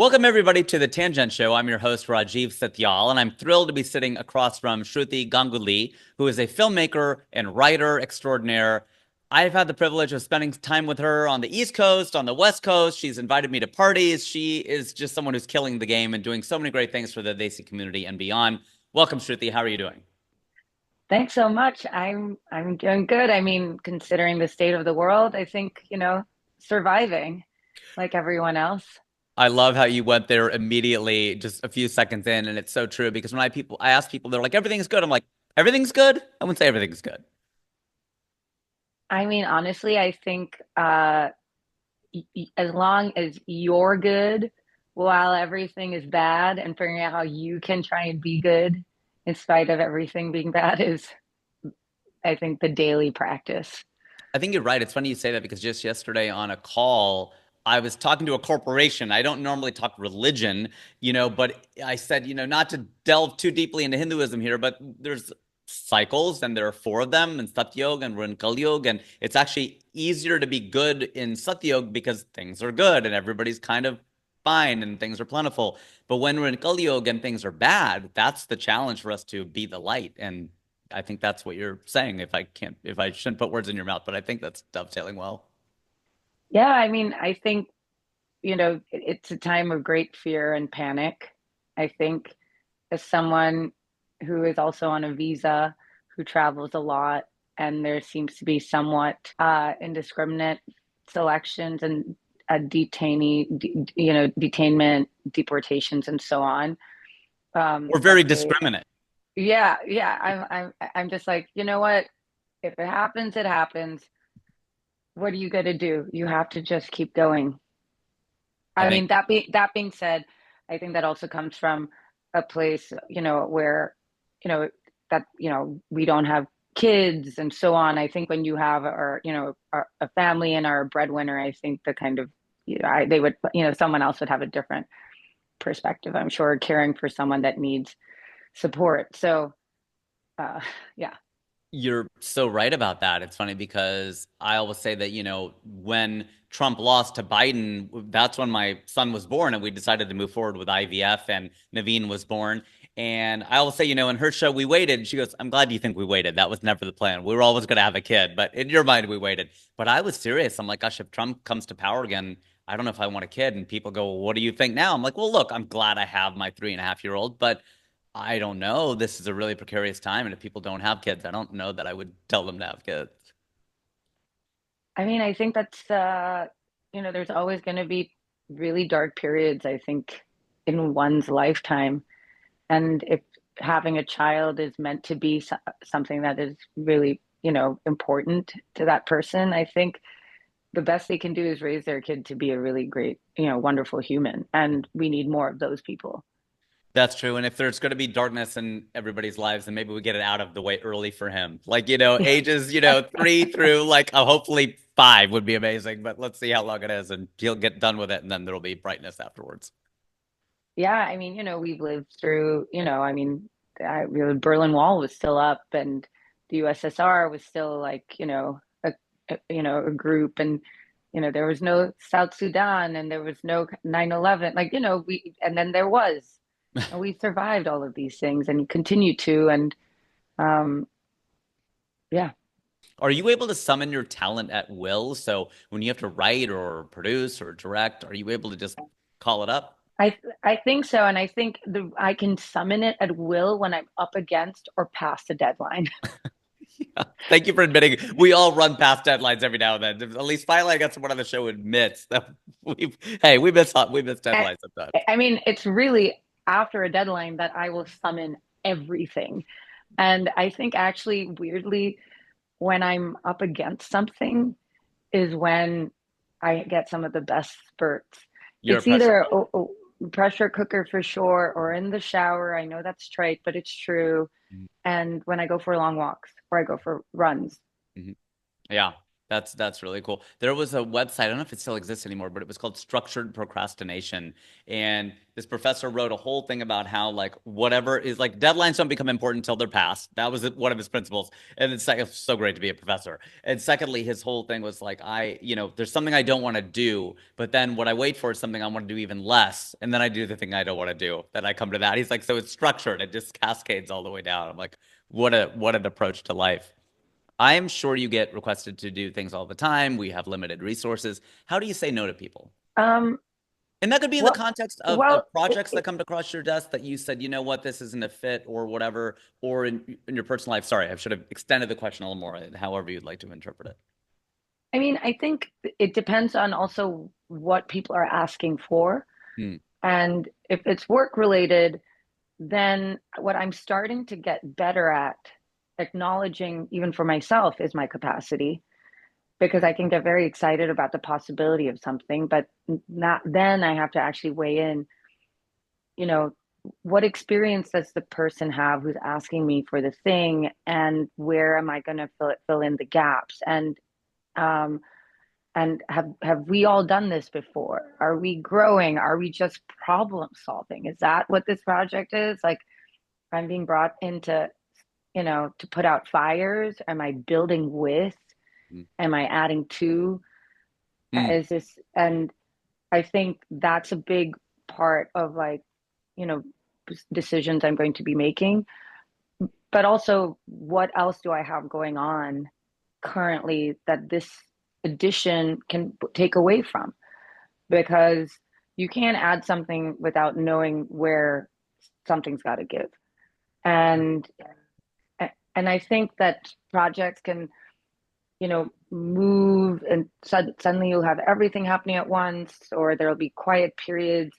Welcome, everybody, to The Tangent Show. I'm your host, Rajiv Satyal, and I'm thrilled to be sitting across from Shruti Ganguly, who is a filmmaker and writer extraordinaire. I've had the privilege of spending time with her on the East Coast, on the West Coast. She's invited me to parties. She is just someone who's killing the game and doing so many great things for the Desi community and beyond. Welcome, Shruti. How are you doing? Thanks so much. I'm doing good. I mean, considering the state of the world, I think, surviving like everyone else. I love how you went there immediately, just a few seconds in, and it's so true because when I ask people, they're like, "Everything's good." I'm like, "Everything's good." I wouldn't say everything's good. I mean, honestly, I think as long as you're good while everything is bad and figuring out how you can try and be good in spite of everything being bad is, I think, the daily practice. I think you're right. It's funny you say that because just yesterday on a call, I was talking to a corporation. I don't normally talk religion, but I said, not to delve too deeply into Hinduism here, but there's cycles and there are four of them in Satyog and we're in Kali Yuga, and it's actually easier to be good in Satyog because things are good and everybody's kind of fine and things are plentiful. But when we're in Kali Yuga and things are bad, that's the challenge for us to be the light. And I think that's what you're saying. If I shouldn't put words in your mouth, but I think that's dovetailing well. Yeah, I mean, I think, it's a time of great fear and panic. I think as someone who is also on a visa, who travels a lot, and there seems to be somewhat indiscriminate selections and detainment, deportations, and so on. We're very Luckily, discriminate. yeah, yeah. I'm just like, you know what? If it happens, it happens. What are you going to do? You have to just keep going. I I think mean, that being said, I think that also comes from a place, where, you know, we don't have kids and so on. I think when you have a family and are a breadwinner, I think the kind of, they would, someone else would have a different perspective, I'm sure, caring for someone that needs support. So, uh, yeah. you're so right about that. It's funny because I always say that, when Trump lost to Biden, that's when my son was born, and we decided to move forward with IVF, and Naveen was born. And I always say, in her show, we waited. She goes, "I'm glad you think we waited. That was never the plan. We were always going to have a kid, but in your mind, we waited." But I was serious. I'm like, gosh, if Trump comes to power again, I don't know if I want a kid. And people go, "Well, what do you think now?" I'm like, well, look, I'm glad I have my 3.5-year-old, but I don't know. This is a really precarious time. And if people don't have kids, I don't know that I would tell them to have kids. I mean, I think that's, there's always going to be really dark periods, I think, in one's lifetime. And if having a child is meant to be something that is really, important to that person, I think the best they can do is raise their kid to be a really great, wonderful human. And we need more of those people. That's true. And if there's going to be darkness in everybody's lives, then maybe we get it out of the way early for him. Like, ages, 3 through like hopefully 5 would be amazing. But let's see how long it is and he'll get done with it. And then there'll be brightness afterwards. Yeah, I mean, we've lived through, I mean, the Berlin Wall was still up, and the USSR was still like, a group, and there was no South Sudan, and there was no 9/11, like, and then there was, and we survived all of these things and continue to, and um, yeah. Are you able to summon your talent at will? So when you have to write or produce or direct, are you able to just call it up? I think so, and I think I can summon it at will when I'm up against or past a deadline. Thank you for admitting we all run past deadlines every now and then. At least finally I got someone on the show who admits that we miss I, deadlines sometimes. I mean, it's really after a deadline that I will summon everything. And I think actually, weirdly, when I'm up against something is when I get some of the best spurts. You're a It's pressure either cooker. a pressure cooker for sure, or in the shower. I know that's trite, but it's true. And when I go for long walks or I go for runs. Mhm. Yeah. That's really cool. There was a website, I don't know if it still exists anymore, but it was called Structured Procrastination. And this professor wrote a whole thing about how like whatever is like deadlines don't become important until they're passed. That was one of his principles. And it's so great to be a professor. And secondly, his whole thing was like there's something I don't want to do, but then what I wait for is something I want to do even less. And then I do the thing I don't want to do. Then I come to that. He's like, so it's structured. It just cascades all the way down. I'm like, what an approach to life. I'm sure you get requested to do things all the time. We have limited resources. How do you say no to people? Um, And that could be in the well, context of well, projects that come across your desk that you said, you know what, this isn't a fit or whatever, or in your personal life. Sorry, I should have extended the question a little more, however you'd like to interpret it. I mean, I think it depends on also what people are asking for. Hmm. And if it's work related, then what I'm starting to get better at acknowledging, even for myself, is my capacity, because I can get very excited about the possibility of something, but not then I have to actually weigh in, you know, what experience does the person have who's asking me for the thing, and where am I going to fill in the gaps? Um, and have we all done this before? Are we growing? Are we just problem solving? Is that what this project is? Like, I'm being brought into, to put out fires. Am I building with? Hmm. Am I adding to? Hmm. Is this, and I think that's a big part of, like, you know, decisions I'm going to be making. But also, what else do I have going on currently that this addition can take away from? Because you can't add something without knowing where something's got to give. And and I think that projects can, move, and suddenly you'll have everything happening at once, or there'll be quiet periods.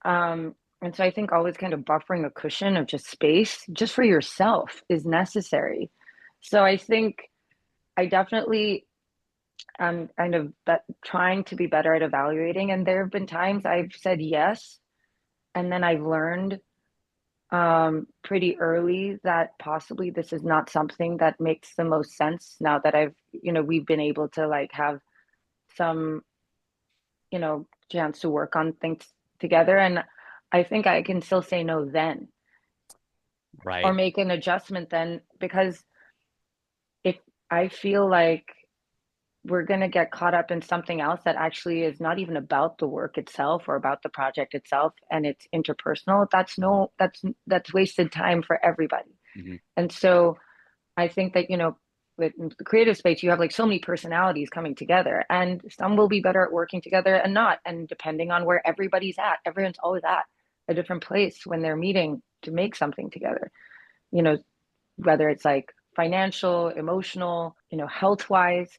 And so I think always kind of buffering a cushion of just space just for yourself is necessary. So I think I definitely am kind of trying to be better at evaluating. And there have been times I've said yes, and then I've learned pretty early that possibly this is not something that makes the most sense now that we've been able to, like, have some, chance to work on things together. And I think I can still say no then, or Right. make an adjustment then, because if I feel like we're going to get caught up in something else that actually is not even about the work itself or about the project itself, and it's interpersonal, that's wasted time for everybody. Hmm. And so I think that, with the creative space, you have like so many personalities coming together, and some will be better at working together and not. And depending on where everybody's at, everyone's always at a different place when they're meeting to make something together, you know, whether it's like financial, emotional, health wise.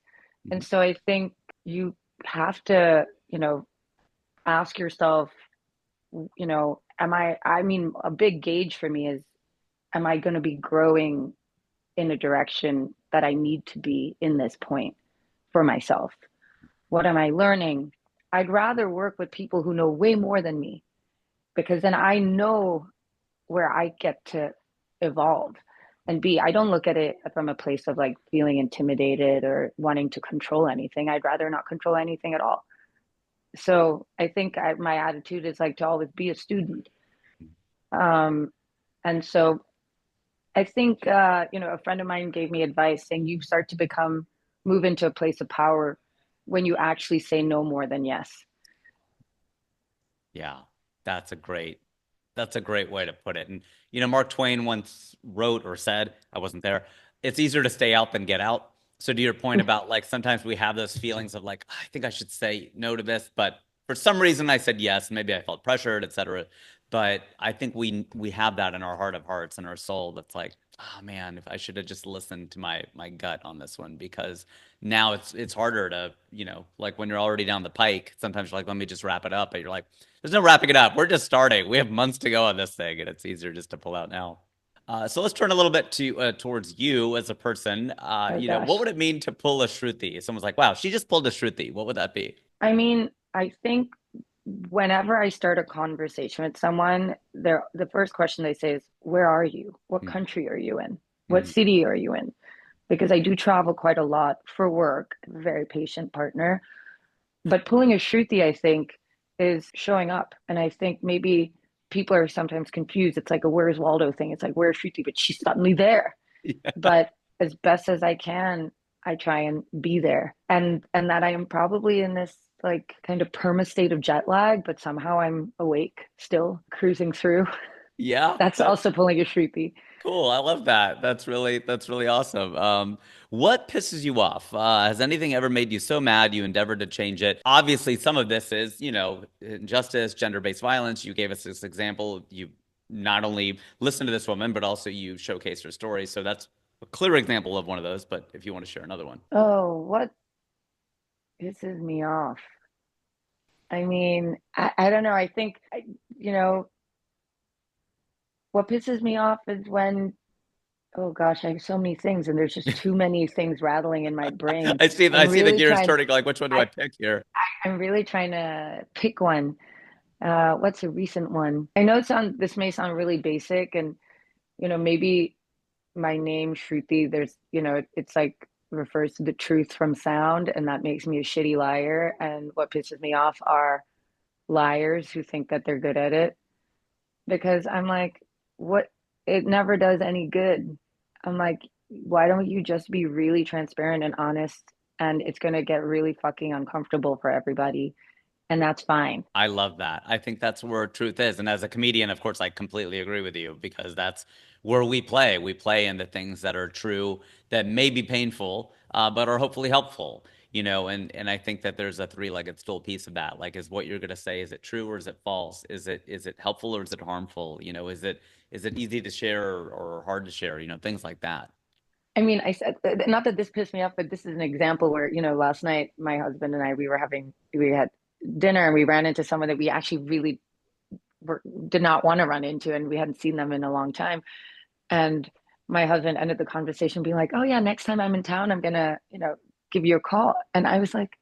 And Hmm. so I think you have to, ask yourself, I mean, a big gauge for me is, am I going to be growing in a direction that I need to be in this point for myself? What am I learning? I'd rather work with people who know way more than me, because then I know where I get to evolve and be. I don't look at it from a place of like feeling intimidated or wanting to control anything. I'd rather not control anything at all. So I think my attitude is like to always be a student. Um, and so I think, a friend of mine gave me advice saying you start to move into a place of power when you actually say no more than yes. Yeah, that's a great that's a great way to put it. And Mark Twain once wrote or said, I wasn't there, it's easier to stay out than get out. So to your point about like sometimes we have those feelings of like, I think I should say no to this, but for some reason I said yes, maybe I felt pressured, etc. But I think we have that in our heart of hearts and our soul that's like, oh man, if I should have just listened to my gut on this one, because now it's harder to, like when you're already down the pike, sometimes you're like, let me just wrap it up. But you're like, there's no wrapping it up. We're just starting. We have months to go on this thing, and it's easier just to pull out now. So let's turn a little bit towards you as a person. Oh What gosh. would it mean to pull a Shruti? If someone's like, wow, she just pulled a Shruti. What would that be? I mean, I think whenever I start a conversation with someone, the first question they say is, "Where are you? What Mm-hmm. country are you in? What city are you in?" because I do travel quite a lot for work. I'm a very patient partner. But pulling a Shruti, I think, is showing up. And I think maybe people are sometimes confused. It's like a Where's Waldo thing. It's like, where's Shruti? But she's suddenly there. Yeah. But as best as I can, I try and be there. And that I am probably in this like kind of perma state of jet lag, but somehow I'm awake still, cruising through. Yeah, That's that's also pulling a Shruti. cool. I love that. That's really awesome. What pisses you off? Has anything ever made you so mad you endeavored to change it? Obviously, some of this is, injustice, gender-based violence. You gave us this example. You not only listened to this woman, but also you showcased her story. So that's a clear example of one of those. But if you want to share another one. Oh, what pisses me off? I mean, I don't know. I think, you know, what pisses me off is when, oh gosh, I have so many things and there's just too many things rattling in my brain. I I'm see the really gears trying, turning. Like, which one do I I, pick here? I'm really trying to pick one. What's a recent one? I know this may sound really basic and, maybe my name, Shruti, it's like refers to the truth from sound and that makes me a shitty liar. And what pisses me off are liars who think that they're good at it because I'm like, what? It never does any good. I'm like, why don't you just be really transparent and honest? And it's going to get really fucking uncomfortable for everybody. And that's fine. I love that. I think that's where truth is. And as a comedian, of course, I completely agree with you because that's where we play. We play in the things that are true, that may be painful, but are hopefully helpful. And I think that there's a three-legged stool piece of that. Like, is what you're gonna say, is it true or is it false? Is it helpful or is it harmful? Is it easy to share or hard to share? Things like that. I mean, I said, not that this pissed me off, but this is an example where, last night, my husband and I, we had dinner and we ran into someone that we actually really did not want to run into and we hadn't seen them in a long time. And my husband ended the conversation being like, "Oh yeah, next time I'm in town, I'm gonna, give you a call." And I was like,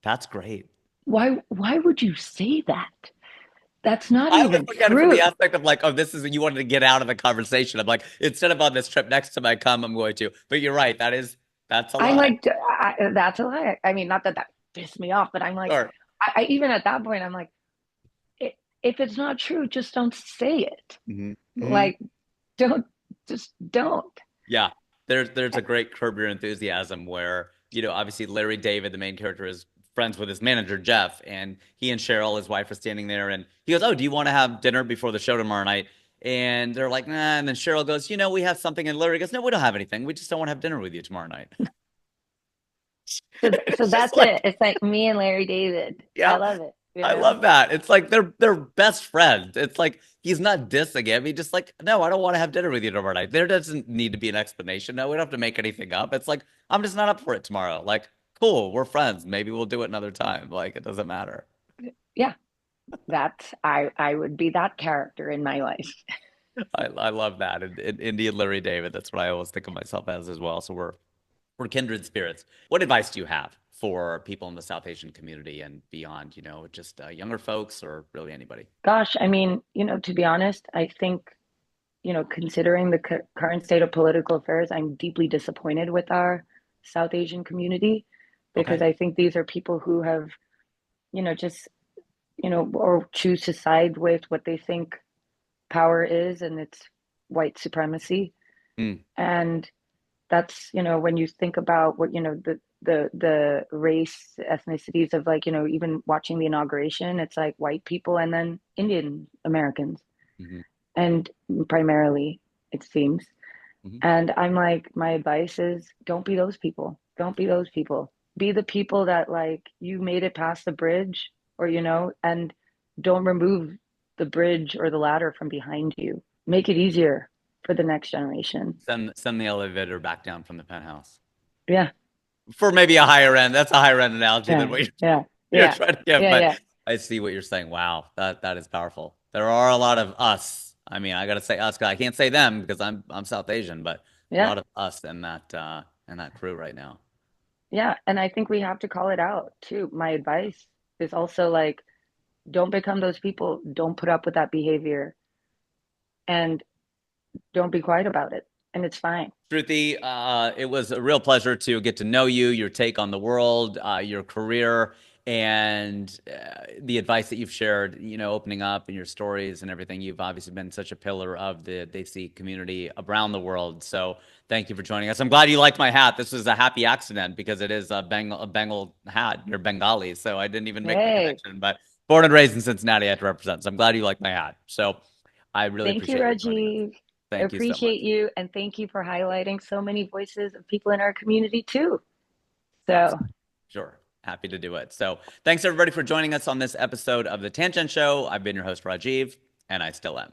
That's great. "Why would you say that? That's not I always even look at it from the true." aspect of like, oh, this is you wanted to get out of the conversation. I'm like, instead of on this trip, next time I come, I'm going to. But you're right. That's a I'm lie. like, "That's a lie." I mean, not that that pissed me off, but I'm like, Sure. I even at that point, I'm like, if it's not true, just don't say it. Hmm. Hmm. Like, don't, just don't. Yeah. There's a great Curb Your Enthusiasm where, obviously Larry David, the main character, is friends with his manager, Jeff, and he and Cheryl, his wife, are standing there and he goes, oh, do you want to have dinner before the show tomorrow night? And they're like, nah. And then Cheryl goes, we have something. And Larry goes, no, we don't have anything. We just don't want to have dinner with you tomorrow night. So It's just that's it. like, It's like me and Larry David. I yeah. love it, I love that. It's like they're best friends. It's like he's not dissing him. He just like, no, I don't want to have dinner with you tomorrow night. There doesn't need to be an explanation. No, we don't have to make anything up. It's like I'm just not up for it tomorrow. Like, cool, we're friends. Maybe we'll do it another time. Like, it doesn't matter. Yeah, I would be that character in my life. I love that. And Indian Larry David. That's what I always think of myself as well. So we're kindred spirits. What advice do you have for people in the South Asian community and beyond? Just younger folks or really anybody. Gosh, I mean, to be honest, I think, considering the current state of political affairs, I'm deeply disappointed with our South Asian community because Okay. I think these are people who have, just, or choose to side with what they think power is, and it's white supremacy. Mm, And that's, when you think about what, the race ethnicities of like, even watching the inauguration, it's like white people and then Indian Americans, hmm. and primarily it seems. Hmm. And I'm like, my advice is don't be those people. Don't be those people. Be the people that like you made it past the bridge, or and don't remove the bridge or the ladder from behind you. Make it easier for the next generation. Send the elevator back down from the penthouse Yeah, for maybe a higher end. That's a higher end analogy than yeah, what you're, yeah, you're yeah, trying to get, yeah, but yeah, I see what you're saying. Wow, that is powerful. There are a lot of us. I mean, I gotta say us 'cause I can't say them because I'm South Asian, but a yeah, lot of us in that crew right now. yeah. And I think we have to call it out too. My advice is also like, don't become those people. Don't put up with that behavior, and don't be quiet about it. and it's fine. Shruti, it was a real pleasure to get to know you, your take on the world, your career, and the advice that you've shared, opening up and your stories and everything. You've obviously been such a pillar of the Desi community around the world. So thank you for joining us. I'm glad you liked my hat. This was a happy accident because it is a Bengal hat. You're Bengali, so I didn't even make the Hey, connection. But born and raised in Cincinnati, I have to represent. So I'm glad you liked my hat. So I really thank you, appreciate you joining us. Rajiv. I Thank you so much. appreciate you, and thank you for highlighting so many voices of people in our community too. So, Absolutely. Sure. Happy to do it. So thanks everybody for joining us on this episode of The Tangent Show. I've been your host, Rajiv, and I still am.